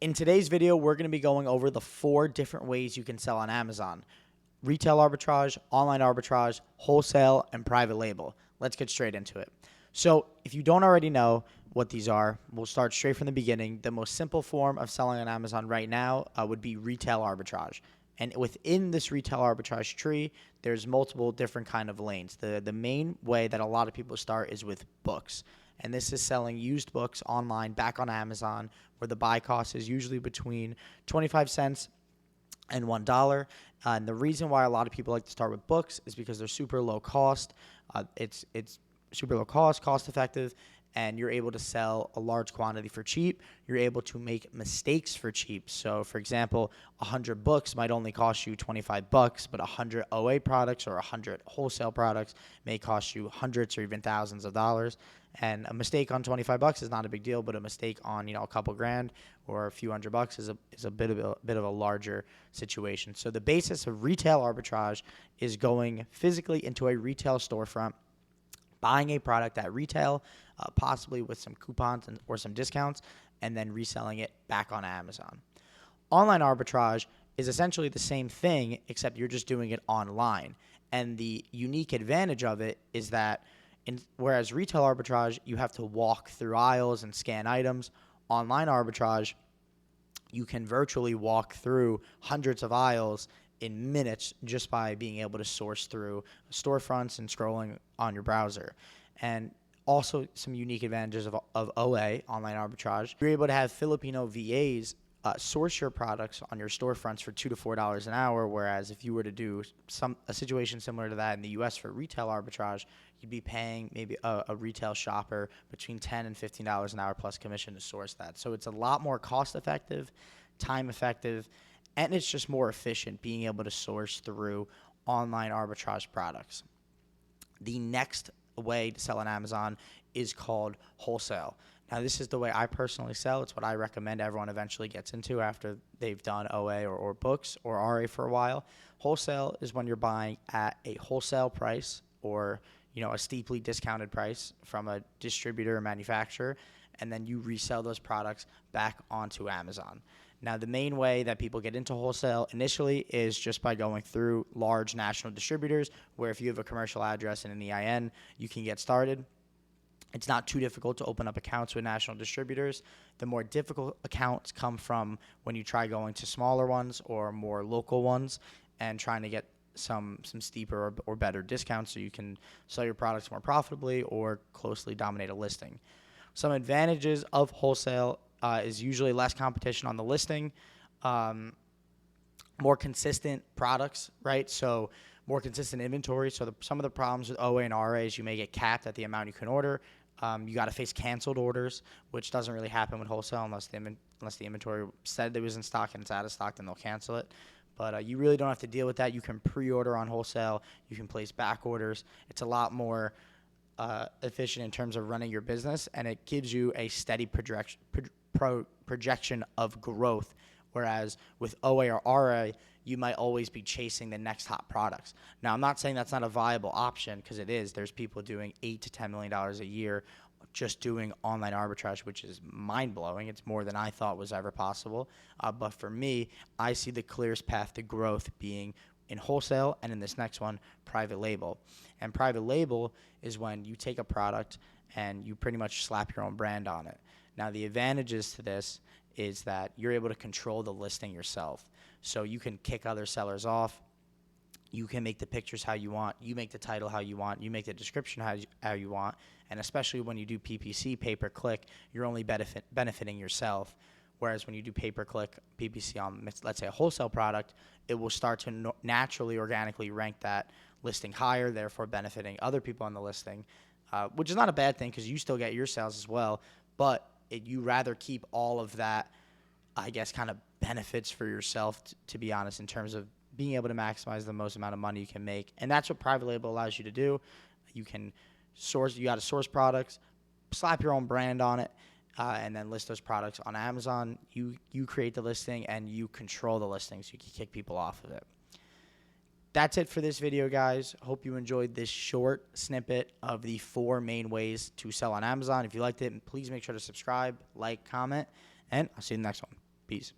In today's video, we're going to be going over the 4 different ways you can sell on Amazon: retail arbitrage, online arbitrage, wholesale, and private label. Let's get straight into it. So if you don't already know what these are, we'll start straight from the beginning. The most simple form of selling on Amazon right now would be retail arbitrage. And within this retail arbitrage tree, there's multiple different kind of lanes. The main way that a lot of people start is with books. And this is selling used books online back on Amazon, where the buy cost is usually between 25 cents and $1. And the reason why a lot of people like to start with books is because they're super low cost. It's super low cost effective, and you're able to sell a large quantity for cheap. You're able to make mistakes for cheap. So, for example, 100 books might only cost you $25, but 100 OA products or 100 wholesale products may cost you hundreds or even thousands of dollars. And a mistake on $25 is not a big deal, but a mistake on a couple grand or a few $100 is a bit of a larger situation. So the basis of retail arbitrage is going physically into a retail storefront, buying a product at retail, possibly with some coupons or some discounts, and then reselling it back on Amazon. Online arbitrage is essentially the same thing, except you're just doing it online. And the unique advantage of it is that whereas retail arbitrage, you have to walk through aisles and scan items, online arbitrage, you can virtually walk through hundreds of aisles in minutes just by being able to source through storefronts and scrolling on your browser. And also some unique advantages of OA, online arbitrage. You're able to have Filipino VAs source your products on your storefronts for $2 to $4 an hour, whereas if you were to do a situation similar to that in the U.S. for retail arbitrage, you'd be paying maybe a retail shopper between $10 and $15 an hour plus commission to source that. So it's a lot more cost-effective, time-effective, and it's just more efficient being able to source through online arbitrage products. The next way to sell on Amazon is called wholesale. Now, this is the way I personally sell. It's what I recommend everyone eventually gets into after they've done OA or books or RA for a while. Wholesale is when you're buying at a wholesale price or a steeply discounted price from a distributor or manufacturer, and then you resell those products back onto Amazon. Now, the main way that people get into wholesale initially is just by going through large national distributors, where if you have a commercial address and an EIN, you can get started. It's not too difficult to open up accounts with national distributors. The more difficult accounts come from when you try going to smaller ones or more local ones and trying to get some steeper or better discounts so you can sell your products more profitably or closely dominate a listing. Some advantages of wholesale is usually less competition on the listing, more consistent products, right? So more consistent inventory. So some of the problems with OA and RA is you may get capped at the amount you can order. You got to face canceled orders, which doesn't really happen with wholesale unless the inventory said it was in stock and it's out of stock, then they'll cancel it. But you really don't have to deal with that. You can pre-order on wholesale. You can place back orders. It's a lot more efficient in terms of running your business, and it gives you a steady projection of growth. Whereas with OA or RA, you might always be chasing the next hot products. Now, I'm not saying that's not a viable option, because it is. There's people doing $8 to $10 million a year just doing online arbitrage, which is mind-blowing. It's more than I thought was ever possible. But for me, I see the clearest path to growth being in wholesale, and in this next one, private label. And private label is when you take a product and you pretty much slap your own brand on it. Now, the advantages to this is that you're able to control the listing yourself. So you can kick other sellers off. You can make the pictures how you want. You make the title how you want. You make the description how you want. And especially when you do PPC, pay-per-click, you're only benefiting yourself. Whereas when you do pay-per-click, PPC on, let's say, a wholesale product, it will start to naturally, organically rank that listing higher, therefore benefiting other people on the listing, which is not a bad thing because you still get your sales as well. But you rather keep all of that, I guess, kind of benefits for yourself, to be honest, in terms of being able to maximize the most amount of money you can make. And that's what private label allows you to do. You got to source products, slap your own brand on it, and then list those products on Amazon. You create the listing and you control the listing, so you can kick people off of it. That's it for this video, guys. Hope you enjoyed this short snippet of the 4 main ways to sell on Amazon. If you liked it, please make sure to subscribe, like, comment, and I'll see you in the next one. Peace.